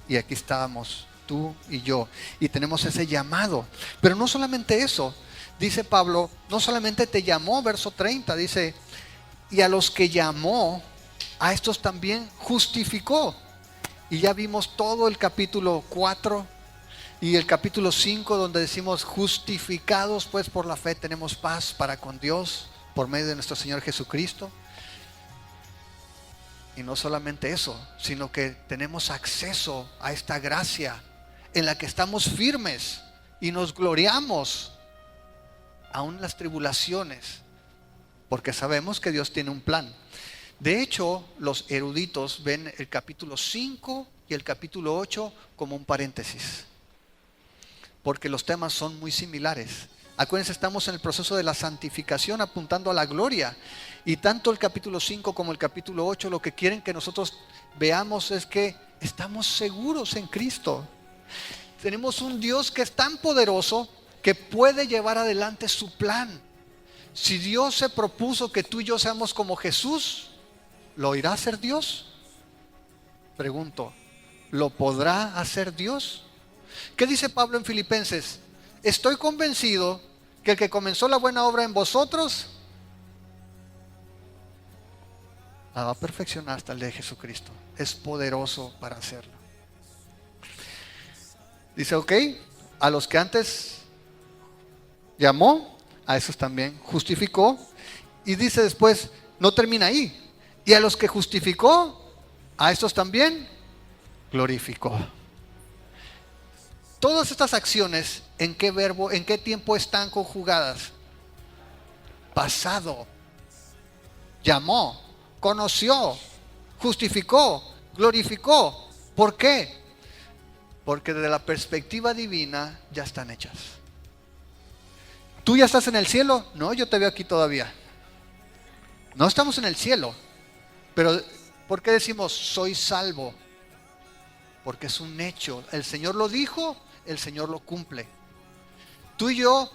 y aquí estábamos tú y yo, y tenemos ese llamado. Pero no solamente eso, dice Pablo, no solamente te llamó, verso 30, dice: y a los que llamó, a estos también justificó. Y ya vimos todo el capítulo 4 y el capítulo 5, donde decimos: justificados pues por la fe tenemos paz para con Dios por medio de nuestro Señor Jesucristo. Y no solamente eso, sino que tenemos acceso a esta gracia en la que estamos firmes y nos gloriamos aún en las tribulaciones, porque sabemos que Dios tiene un plan. De hecho, los eruditos ven el capítulo 5 y el capítulo 8 como un paréntesis, porque los temas son muy similares. Acuérdense, estamos en el proceso de la santificación apuntando a la gloria, y tanto el capítulo 5 como el capítulo 8 lo que quieren que nosotros veamos es que estamos seguros en Cristo. Tenemos un Dios que es tan poderoso que puede llevar adelante su plan. Si Dios se propuso que tú y yo seamos como Jesús, ¿lo irá a hacer Dios? Pregunto, ¿lo podrá hacer Dios? ¿Qué dice Pablo en Filipenses? Estoy convencido que el que comenzó la buena obra en vosotros la va a perfeccionar hasta el día de Jesucristo. Es poderoso para hacerlo. Dice: ok, a los que antes llamó, a esos también justificó. Y dice después, no termina ahí: y a los que justificó, a estos también glorificó. Todas estas acciones, ¿en qué verbo, en qué tiempo están conjugadas? Pasado. Llamó, conoció, justificó, glorificó. ¿Por qué? Porque desde la perspectiva divina ya están hechas. ¿Tú ya estás en el cielo? No, yo te veo aquí todavía. No estamos en el cielo. Pero ¿por qué decimos soy salvo? Porque es un hecho. El Señor lo dijo, el Señor lo cumple. Tú y yo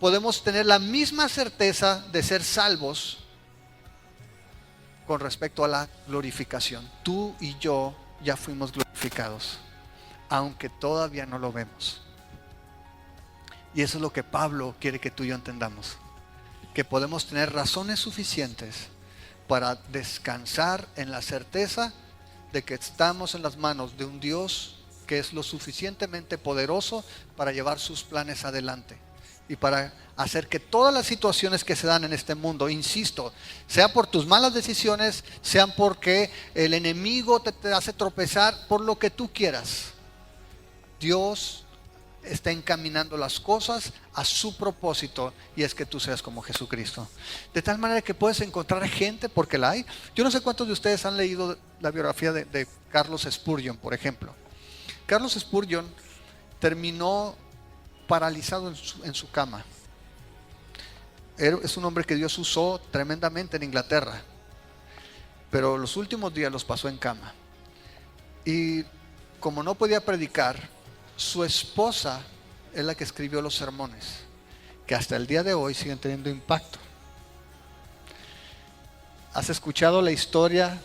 podemos tener la misma certeza de ser salvos con respecto a la glorificación. Tú y yo ya fuimos glorificados, aunque todavía no lo vemos. Y eso es lo que Pablo quiere que tú y yo entendamos, que podemos tener razones suficientes para descansar en la certeza de que estamos en las manos de un Dios que es lo suficientemente poderoso para llevar sus planes adelante y para hacer que todas las situaciones que se dan en este mundo, insisto, sea por tus malas decisiones, sean porque el enemigo te hace tropezar, por lo que tú quieras, Dios está encaminando las cosas a su propósito, y es que tú seas como Jesucristo. De tal manera que puedes encontrar gente, porque la hay. Yo no sé cuántos de ustedes han leído la biografía de Carlos Spurgeon, por ejemplo. Carlos Spurgeon terminó paralizado en su cama. Es un hombre que Dios usó tremendamente en Inglaterra, pero los últimos días los pasó en cama. Y como no podía predicar, su esposa es la que escribió los sermones, que hasta el día de hoy siguen teniendo impacto. ¿Has escuchado la historia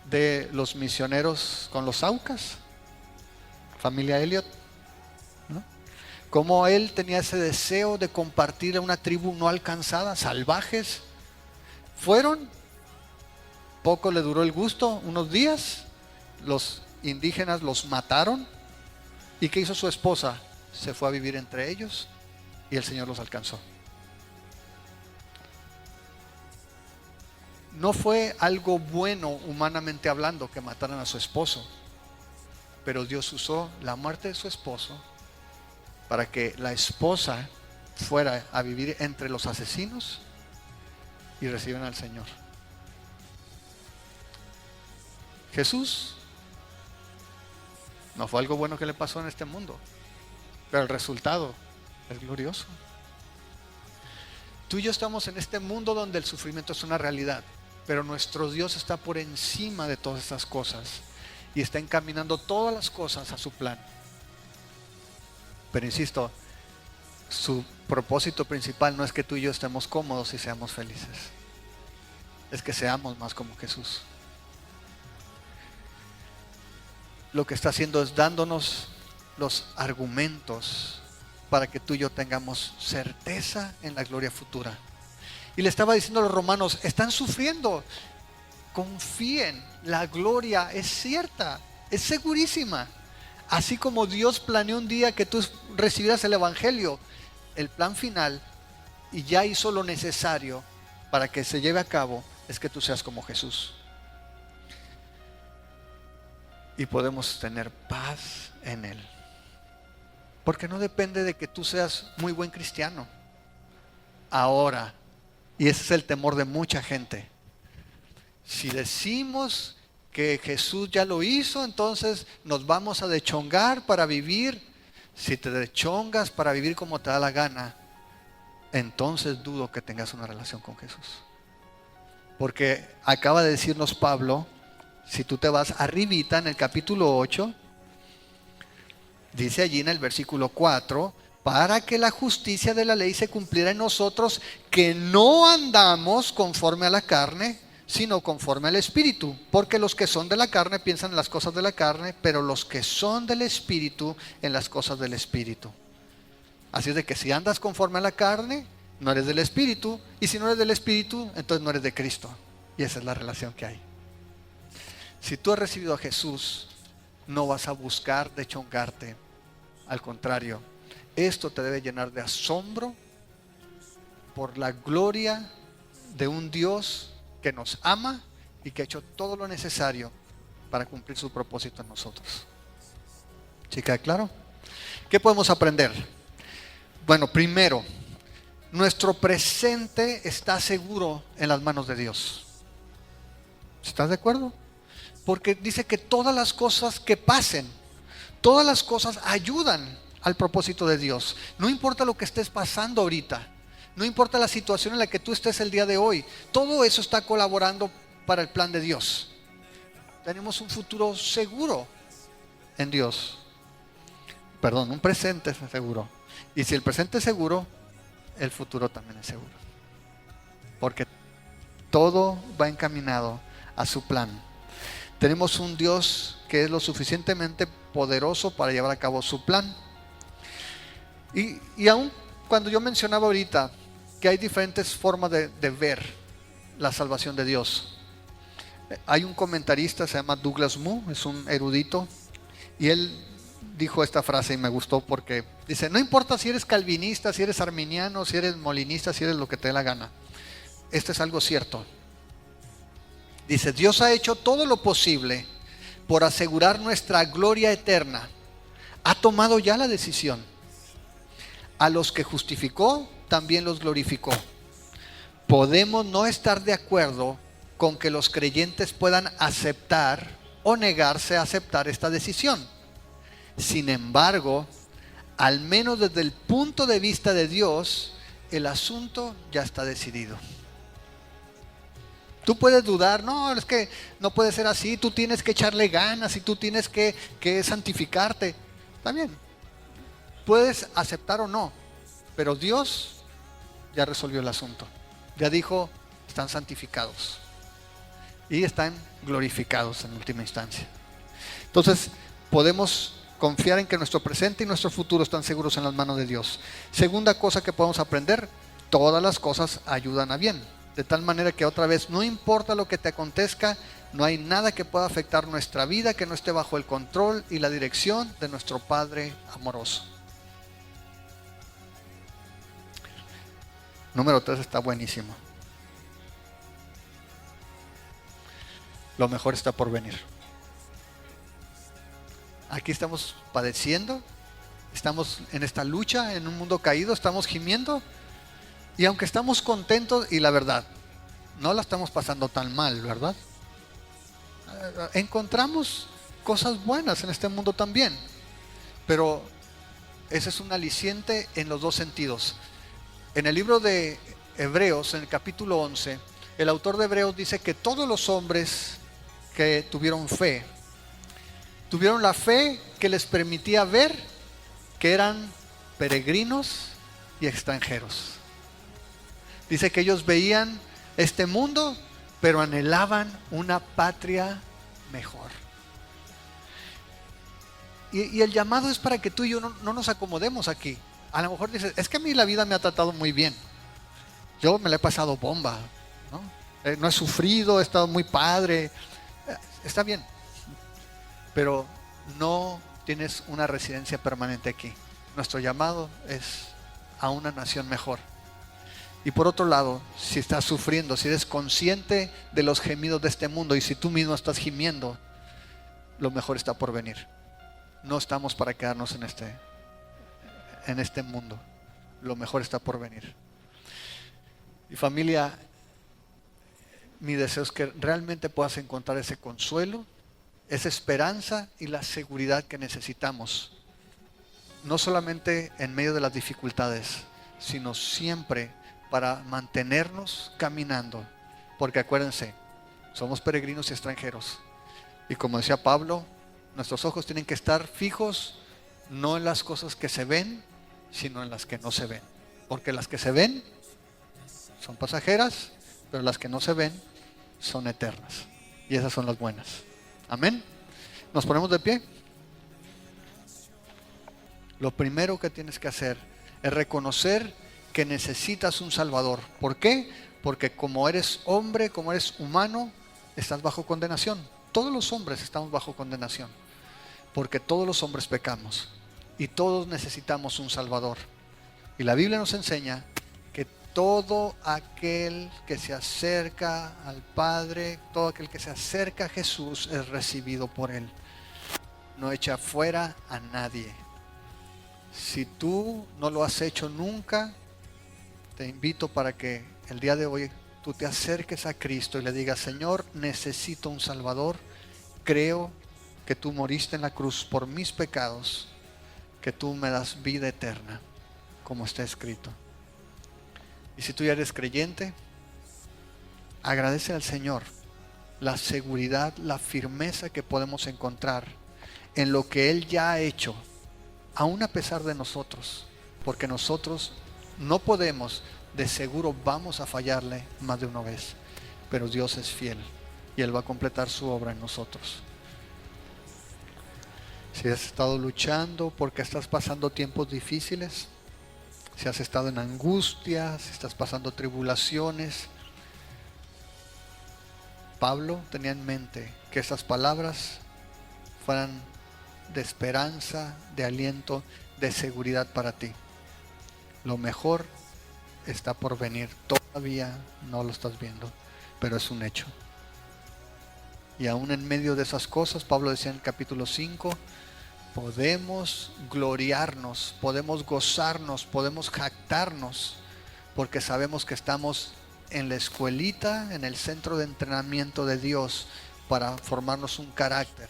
de los misioneros con los Aucas? Familia Elliot, ¿no? Cómo él tenía ese deseo de compartir a una tribu no alcanzada, salvajes. Fueron, poco le duró el gusto, unos días, los indígenas los mataron. ¿Y qué hizo su esposa? Se fue a vivir entre ellos y el Señor los alcanzó. No fue algo bueno humanamente hablando que mataran a su esposo, pero Dios usó la muerte de su esposo para que la esposa fuera a vivir entre los asesinos y recibieran al Señor. Jesús no fue algo bueno que le pasó en este mundo, pero el resultado es glorioso. Tú y yo estamos en este mundo donde el sufrimiento es una realidad, pero nuestro Dios está por encima de todas estas cosas y está encaminando todas las cosas a su plan. Pero insisto, su propósito principal no es que tú y yo estemos cómodos y seamos felices, es que seamos más como Jesús. Lo que está haciendo es dándonos los argumentos para que tú y yo tengamos certeza en la gloria futura. Y le estaba diciendo a los romanos, están sufriendo, confíen, la gloria es cierta, es segurísima. Así como Dios planeó un día que tú recibieras el evangelio, el plan final, y ya hizo lo necesario para que se lleve a cabo, es que tú seas como Jesús. Y podemos tener paz en Él. Porque no depende de que tú seas muy buen cristiano. Ahora, y ese es el temor de mucha gente, si decimos que Jesús ya lo hizo, entonces nos vamos a dechongar para vivir. Si te dechongas para vivir como te da la gana, entonces dudo que tengas una relación con Jesús. Porque acaba de decirnos Pablo, si tú te vas arribita en el capítulo 8, dice allí en el versículo 4, para que la justicia de la ley se cumpliera en nosotros, que no andamos conforme a la carne, sino conforme al Espíritu. Porque los que son de la carne piensan en las cosas de la carne, pero los que son del Espíritu en las cosas del Espíritu. Así es de que si andas conforme a la carne, no eres del Espíritu, y si no eres del Espíritu, entonces no eres de Cristo. Y esa es la relación que hay. Si tú has recibido a Jesús, no vas a buscar dechongarte. Al contrario, esto te debe llenar de asombro por la gloria de un Dios que nos ama y que ha hecho todo lo necesario para cumplir su propósito en nosotros. ¿Sí queda claro? ¿Qué podemos aprender? Bueno, primero, nuestro presente está seguro en las manos de Dios. ¿Estás de acuerdo? Porque dice que todas las cosas que pasen, todas las cosas ayudan al propósito de Dios. No importa lo que estés pasando ahorita, no importa la situación en la que tú estés el día de hoy, todo eso está colaborando para el plan de Dios. Tenemos un futuro seguro en Dios. Perdón, un presente seguro. Y si el presente es seguro, el futuro también es seguro. Porque todo va encaminado a su plan. Tenemos un Dios que es lo suficientemente poderoso para llevar a cabo su plan. Y aún cuando yo mencionaba ahorita que hay diferentes formas de ver la salvación de Dios. Hay un comentarista, se llama Douglas Moo, es un erudito, y él dijo esta frase y me gustó porque dice, no importa si eres calvinista, si eres arminiano, si eres molinista, si eres lo que te dé la gana. Esto es algo cierto. Dice, Dios ha hecho todo lo posible por asegurar nuestra gloria eterna. Ha tomado ya la decisión. A los que justificó, también los glorificó. Podemos no estar de acuerdo con que los creyentes puedan aceptar o negarse a aceptar esta decisión. Sin embargo, al menos desde el punto de vista de Dios, el asunto ya está decidido. Tú puedes dudar, no, es que no puede ser así, tú tienes que echarle ganas y tú tienes que santificarte. Está bien, puedes aceptar o no, pero Dios ya resolvió el asunto. Ya dijo, están santificados y están glorificados en última instancia. Entonces, podemos confiar en que nuestro presente y nuestro futuro están seguros en las manos de Dios. Segunda cosa que podemos aprender, todas las cosas ayudan a bien. De tal manera que otra vez, no importa lo que te acontezca, no hay nada que pueda afectar nuestra vida que no esté bajo el control y la dirección de nuestro Padre amoroso. Número 3 está buenísimo. Lo mejor está por venir. Aquí estamos padeciendo, estamos en esta lucha, en un mundo caído, estamos gimiendo. Y aunque estamos contentos, y la verdad, no la estamos pasando tan mal, ¿verdad? Encontramos cosas buenas en este mundo también. Pero ese es un aliciente en los dos sentidos. En el libro de Hebreos, en el capítulo 11, el autor de Hebreos dice que todos los hombres que tuvieron la fe que les permitía ver que eran peregrinos y extranjeros. Dice que ellos veían este mundo, pero anhelaban una patria mejor. Y el llamado es para que tú y yo no nos acomodemos aquí. A lo mejor dices, es que a mí la vida me ha tratado muy bien. Yo me la he pasado bomba, ¿no? No he sufrido, he estado muy padre. Está bien, pero no tienes una residencia permanente aquí. Nuestro llamado es a una nación mejor. Y por otro lado, si estás sufriendo, si eres consciente de los gemidos de este mundo y si tú mismo estás gimiendo, lo mejor está por venir. No estamos para quedarnos en este mundo. Lo mejor está por venir. Y familia, mi deseo es que realmente puedas encontrar ese consuelo, esa esperanza y la seguridad que necesitamos. No solamente en medio de las dificultades, sino siempre para mantenernos caminando, porque acuérdense, somos peregrinos y extranjeros, y como decía Pablo, nuestros ojos tienen que estar fijos no en las cosas que se ven, sino en las que no se ven, porque las que se ven son pasajeras, pero las que no se ven son eternas, y esas son las buenas. Amén. Nos ponemos de pie. Lo primero que tienes que hacer es reconocer que necesitas un Salvador. ¿Por qué? Porque como eres hombre, como eres humano, estás bajo condenación. Todos los hombres estamos bajo condenación, porque todos los hombres pecamos y todos necesitamos un Salvador. Y la Biblia nos enseña que todo aquel que se acerca al Padre, todo aquel que se acerca a Jesús es recibido por Él. No echa fuera a nadie. Si tú no lo has hecho nunca, te invito para que el día de hoy tú te acerques a Cristo y le digas: Señor, necesito un Salvador, creo que tú moriste en la cruz por mis pecados, que tú me das vida eterna, como está escrito. Y si tú ya eres creyente, agradece al Señor la seguridad, la firmeza que podemos encontrar en lo que Él ya ha hecho, aún a pesar de nosotros, porque nosotros no podemos, de seguro vamos a fallarle más de una vez, pero Dios es fiel y Él va a completar su obra en nosotros. Si has estado luchando porque estás pasando tiempos difíciles, si has estado en angustia, si estás pasando tribulaciones, Pablo tenía en mente que estas palabras fueran de esperanza, de aliento, de seguridad para ti. Lo mejor está por venir. Todavía no lo estás viendo, pero es un hecho. Y aún en medio de esas cosas, Pablo decía en el capítulo 5, podemos gloriarnos, podemos gozarnos, podemos jactarnos, porque sabemos que estamos en la escuelita, en el centro de entrenamiento de Dios para formarnos un carácter.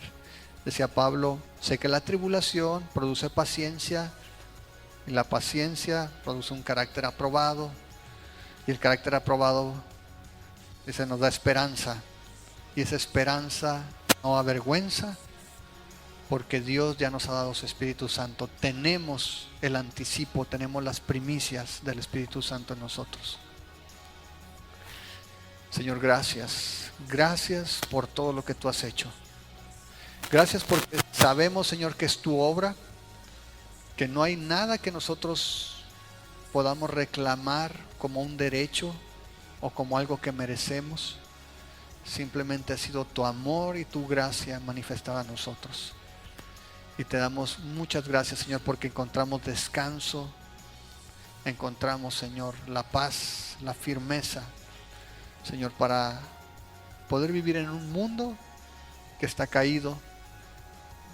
Decía Pablo: sé que la tribulación produce paciencia, y la paciencia produce un carácter aprobado, y el carácter aprobado, dice, nos da esperanza, y esa esperanza no avergüenza, porque Dios ya nos ha dado su Espíritu Santo. Tenemos el anticipo, tenemos las primicias del Espíritu Santo en nosotros. Señor, gracias. Gracias por todo lo que tú has hecho. Gracias porque sabemos, Señor, que es tu obra, que no hay nada que nosotros podamos reclamar como un derecho o como algo que merecemos. Simplemente ha sido tu amor y tu gracia manifestada a nosotros. Y te damos muchas gracias, Señor, porque encontramos descanso, encontramos, Señor, la paz, la firmeza, Señor, para poder vivir en un mundo que está caído,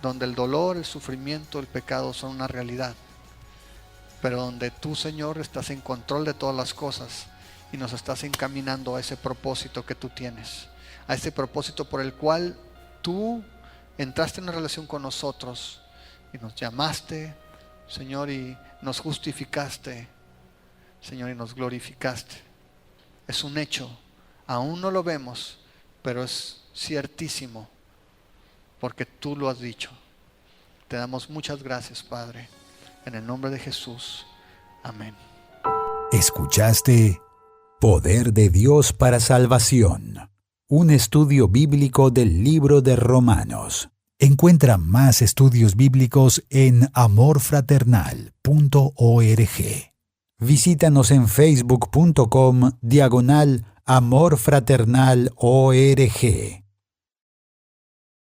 donde el dolor, el sufrimiento, el pecado son una realidad, pero donde tú, Señor, estás en control de todas las cosas y nos estás encaminando a ese propósito que tú tienes, a ese propósito por el cual tú entraste en una relación con nosotros y nos llamaste, Señor, y nos justificaste, Señor, y nos glorificaste. Es un hecho, aún no lo vemos, pero es ciertísimo, porque tú lo has dicho. Te damos muchas gracias, Padre, en el nombre de Jesús. Amén. Escuchaste Poder de Dios para Salvación, un estudio bíblico del libro de Romanos. Encuentra más estudios bíblicos en amorfraternal.org. Visítanos en facebook.com/amorfraternal.org.